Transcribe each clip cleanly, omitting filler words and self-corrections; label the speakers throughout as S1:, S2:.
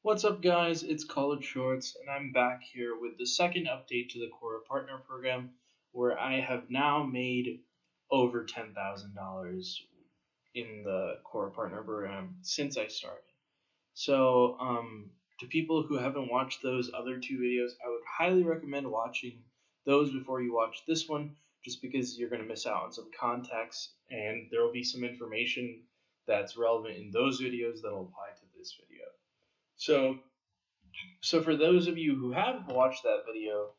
S1: What's up, guys? It's College Shorts, and I'm back here with the second update to the Quora Partner Program, where I have now made over $10,000 in the Quora Partner Program since I started. So, to people who haven't watched those other two videos, I would highly recommend watching those before you watch this one, just because you're going to miss out on some context, and there will be some information that's relevant in those videos that'll apply to this video. So for those of you who haven't watched that video,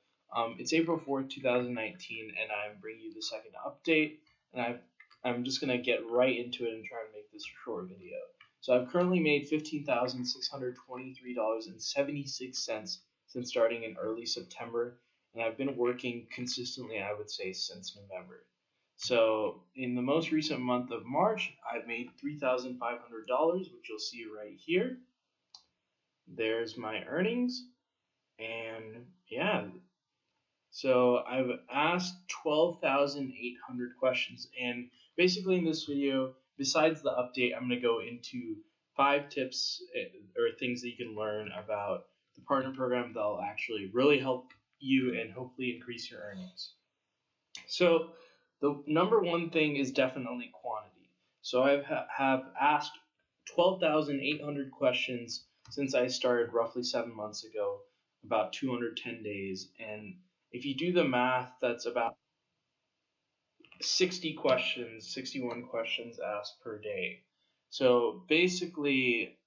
S1: it's April 4th, 2019, and I'm bringing you the second update, and I'm just going to get right into it and try to make this a short video. So I've currently made $15,623.76 since starting in early September, and I've been working consistently, I would say, since November. So in the most recent month of March, I've made $3,500, which you'll see right here. There's my earnings, and yeah, so I've asked 12,800 questions, and basically in this video, besides the update, I'm going to go into 5 tips or things that you can learn about the partner program that'll actually really help you and hopefully increase your earnings. So the number one thing is definitely quantity. So I have asked 12,800 questions since I started roughly 7 months ago, about 210 days. And if you do the math, that's about 61 questions asked per day. So basically,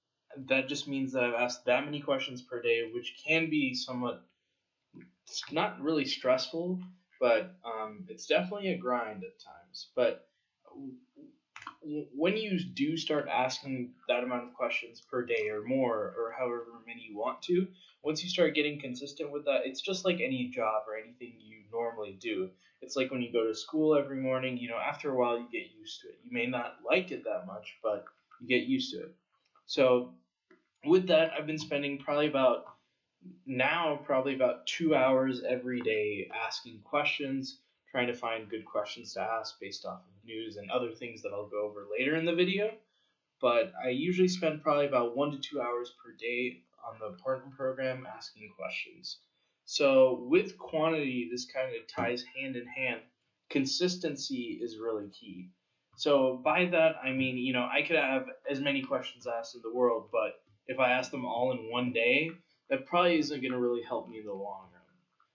S1: that just means that I've asked that many questions per day, which can be somewhat, it's not really stressful, but it's definitely a grind at times. But when you do start asking that amount of questions per day or more, or however many you want to, once you start getting consistent with that, it's just like any job or anything you normally do. It's like when you go to school every morning, after a while you get used to it. You may not like it that much, but you get used to it. So with that, I've been spending probably about 2 hours every day asking questions, trying to find good questions to ask based off of news and other things that I'll go over later in the video. But I usually spend probably about 1 to 2 hours per day on the partner program asking questions. So with quantity, this kind of ties hand in hand. Consistency is really key. So by that, I mean, I could have as many questions asked in the world, but if I ask them all in one day, that probably isn't going to really help me in the long run.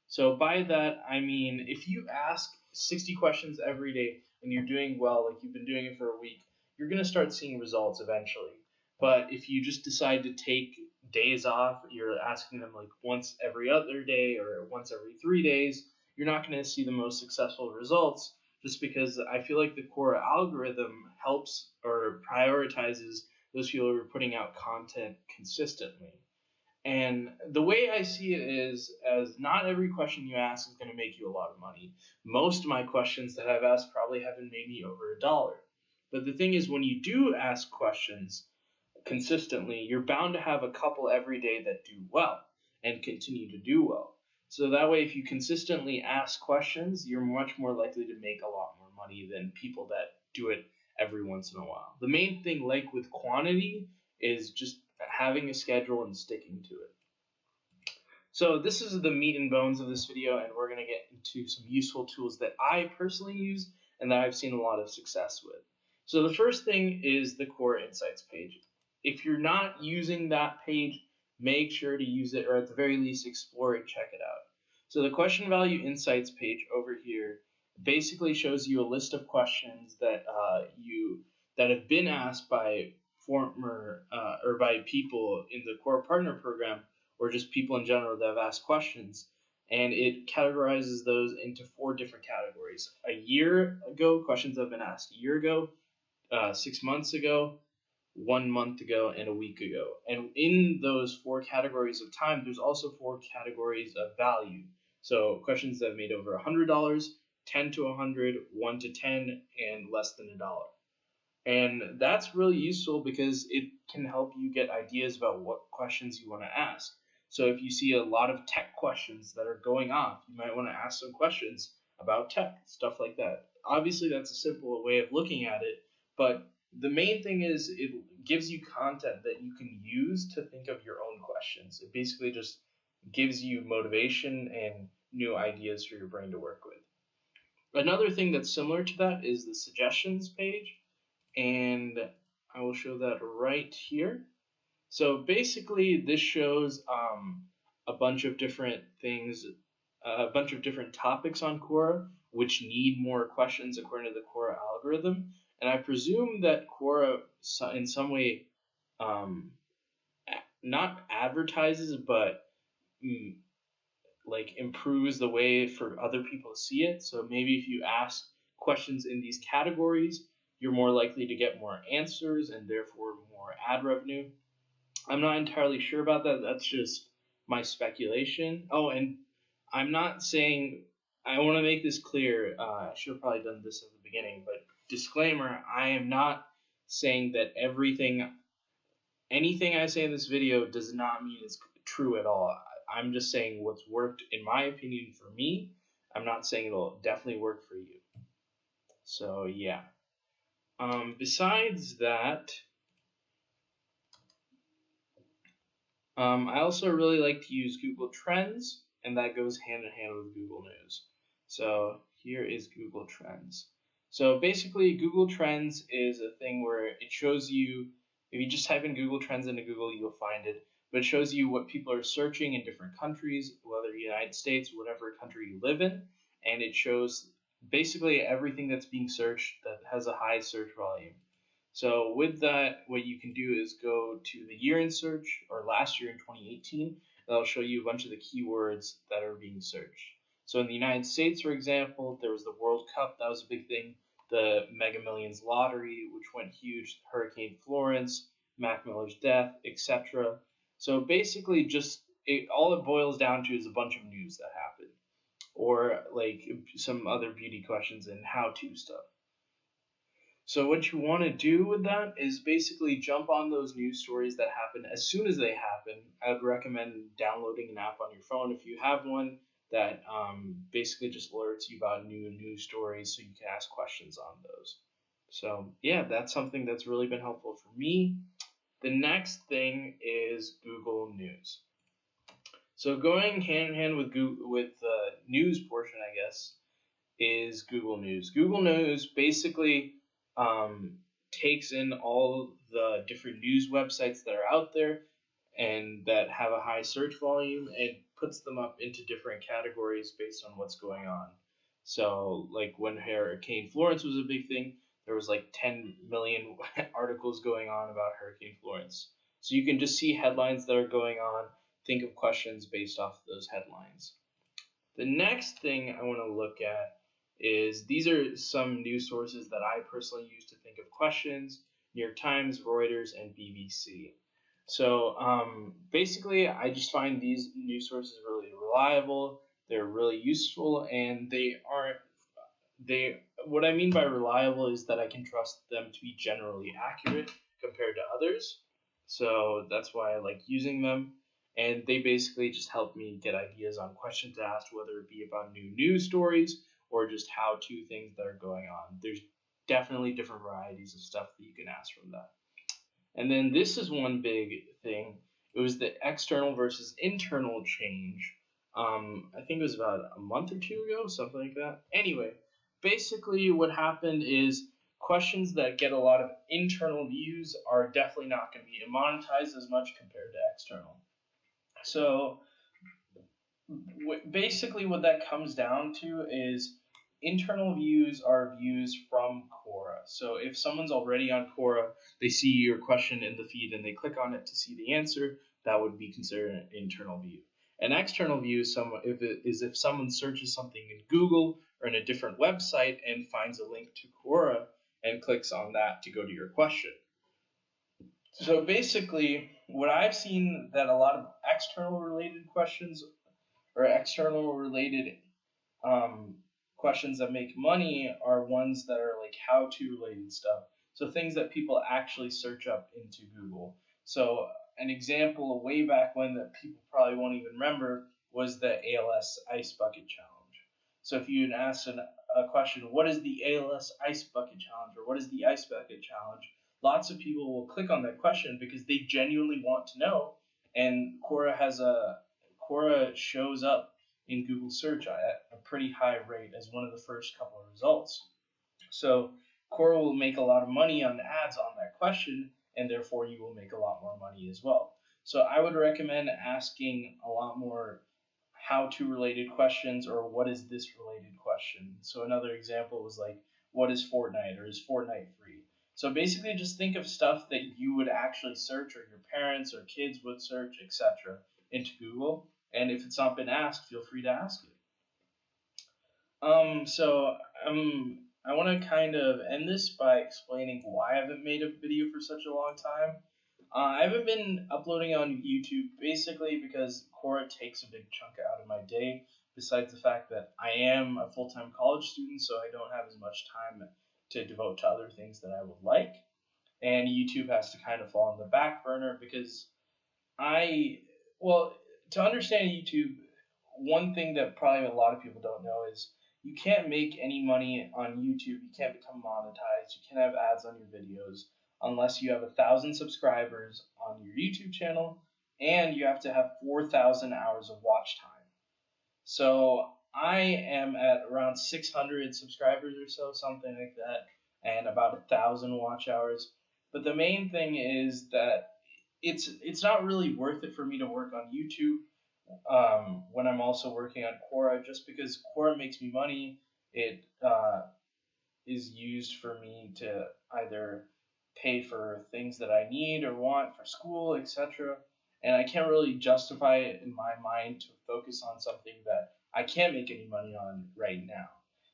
S1: So by that, I mean, if you ask 60 questions every day and you're doing well, like you've been doing it for a week, you're going to start seeing results eventually. But if you just decide to take days off, you're asking them like once every other day or once every 3 days, you're not going to see the most successful results, just because I feel like the Quora algorithm helps or prioritizes those people who are putting out content consistently. And the way I see it is, as not every question you ask is going to make you a lot of money. Most of my questions that I've asked probably haven't made me over $1. But the thing is, when you do ask questions consistently, you're bound to have a couple every day that do well and continue to do well. So that way, if you consistently ask questions, you're much more likely to make a lot more money than people that do it every once in a while. The main thing, like with quantity, is just having a schedule and sticking to it. So this is the meat and bones of this video, and we're going to get into some useful tools that I personally use and that I've seen a lot of success with. So the first thing is the Quora Insights page. If you're not using that page, make sure to use it, or at the very least explore and check it out. So the Question Value Insights page over here basically shows you a list of questions that that have been asked by former or by people in the Quora Partner Program, or just people in general that have asked questions, and it categorizes those into 4 different categories. A year ago, questions that have been asked a year ago, 6 months ago, 1 month ago, and a week ago. And in those 4 categories of time, there's also 4 categories of value. So questions that have made over $100, 10 to 100, 1 to 10, and less than $1. And that's really useful because it can help you get ideas about what questions you want to ask. So if you see a lot of tech questions that are going off, you might want to ask some questions about tech, stuff like that. Obviously, that's a simple way of looking at it, but the main thing is it gives you content that you can use to think of your own questions. It basically just gives you motivation and new ideas for your brain to work with. Another thing that's similar to that is the suggestions page, and I will show that right here. So basically, this shows a bunch of different things, a bunch of different topics on Quora, which need more questions according to the Quora algorithm. And I presume that Quora, in some way, not advertises, but like improves the way for other people to see it. So maybe if you ask questions in these categories, you're more likely to get more answers and therefore more ad revenue. I'm not entirely sure about that. That's just my speculation. Oh, and I'm not saying, I want to make this clear. I should have probably done this at the beginning, but disclaimer, I am not saying that anything I say in this video does not mean it's true at all. I'm just saying what's worked, in my opinion, for me. I'm not saying it'll definitely work for you. So, yeah. Besides that, I also really like to use Google Trends, and that goes hand in hand with Google News. So here is Google Trends. So basically, Google Trends is a thing where it shows you, if you just type in Google Trends into Google, you'll find it. But it shows you what people are searching in different countries, whether United States, whatever country you live in, and it shows basically everything that's being searched that has a high search volume. So with that, what you can do is go to the year in search, or last year in 2018, that'll show you a bunch of the keywords that are being searched. So in the United States, for example, there was the World Cup, that was a big thing, the Mega Millions lottery, which went huge, Hurricane Florence, Mac Miller's death, etc. So basically all it boils down to is a bunch of news that happened, or like some other beauty questions and how-to stuff. So what you want to do with that is basically jump on those news stories that happen as soon as they happen. I would recommend downloading an app on your phone if you have one that basically just alerts you about new news stories so you can ask questions on those. So yeah, that's something that's really been helpful for me. The next thing is Google News. So going hand in hand with the news portion, I guess, is Google News. Google News basically takes in all the different news websites that are out there and that have a high search volume and puts them up into different categories based on what's going on. So like when Hurricane Florence was a big thing, there was like 10 million articles going on about Hurricane Florence. So you can just see headlines that are going on, think of questions based off of those headlines. The next thing I want to look at is these are some news sources that I personally use to think of questions: New York Times, Reuters, and BBC. So basically, I just find these news sources really reliable. They're really useful, and what I mean by reliable is that I can trust them to be generally accurate compared to others. So that's why I like using them. And they basically just help me get ideas on questions to ask, whether it be about new news stories or just how-to things that are going on. There's definitely different varieties of stuff that you can ask from that. And then this is one big thing. It was the external versus internal change. I think it was about a month or two ago, something like that. Anyway, basically what happened is questions that get a lot of internal views are definitely not going to be monetized as much compared to external. So basically what that comes down to is internal views are views from Quora. So if someone's already on Quora, they see your question in the feed and they click on it to see the answer, that would be considered an internal view. An external view is if someone searches something in Google or in a different website and finds a link to Quora and clicks on that to go to your question. So basically, what I've seen that a lot of external related questions or external related questions that make money are ones that are like how-to related stuff. So things that people actually search up into Google. So an example way back when that people probably won't even remember was the ALS Ice Bucket Challenge. So if you had asked a question, what is the ALS Ice Bucket Challenge or what is the Ice Bucket Challenge? lots of people will click on that question because they genuinely want to know, and Quora shows up in Google search at a pretty high rate as one of the first couple of results. So Quora will make a lot of money on ads on that question, and therefore you will make a lot more money as well. So I would recommend asking a lot more how-to related questions, or what is this related question. So another example was like, what is Fortnite, or is Fortnite free? So basically just think of stuff that you would actually search, or your parents or kids would search, etc. into Google. And if it's not been asked, feel free to ask it. So I want to kind of end this by explaining why I haven't made a video for such a long time. I haven't been uploading on YouTube basically because Quora takes a big chunk out of my day, besides the fact that I am a full-time college student, so I don't have as much time to devote to other things that I would like. And YouTube has to kind of fall on the back burner because well, to understand YouTube, one thing that probably a lot of people don't know is you can't make any money on YouTube. You can't become monetized. You can't have ads on your videos unless you have 1,000 subscribers on your YouTube channel, and you have to have 4,000 hours of watch time. So I am at around 600 subscribers or so, something like that, and about 1,000 watch hours. But the main thing is that it's not really worth it for me to work on YouTube when I'm also working on Quora, just because Quora makes me money. It is used for me to either pay for things that I need or want for school, etc. And I can't really justify it in my mind to focus on something that I can't make any money on right now.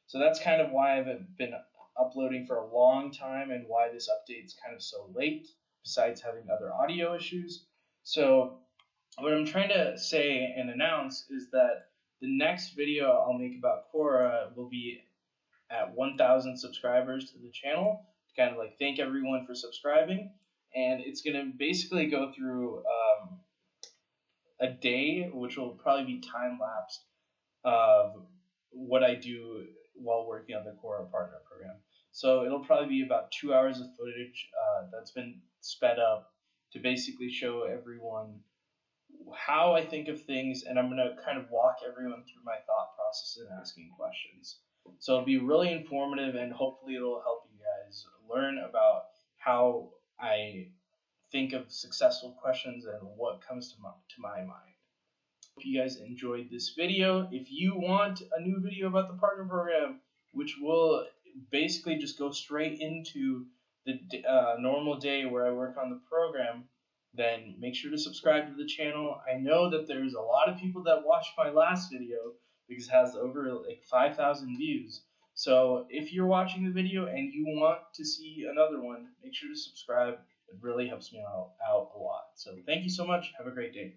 S1: So that's kind of why I haven't been uploading for a long time, and why this update's kind of so late, besides having other audio issues. So what I'm trying to say and announce is that the next video I'll make about Quora will be at 1,000 subscribers to the channel, to kind of like thank everyone for subscribing. And it's going to basically go through a day, which will probably be time-lapsed, of what I do while working on the Quora Partner Program. So it'll probably be about 2 hours of footage that's been sped up to basically show everyone how I think of things, and I'm going to kind of walk everyone through my thought process in asking questions. So it'll be really informative, and hopefully it'll help you guys learn about how I think of successful questions and what comes to my mind. Hope you guys enjoyed this video. If you want a new video about the partner program, which will basically just go straight into the normal day where I work on the program, then make sure to subscribe to the channel. I know that there's a lot of people that watched my last video because it has over like 5,000 views. So if you're watching the video and you want to see another one, make sure to subscribe. It really helps me out a lot. So thank you so much. Have a great day.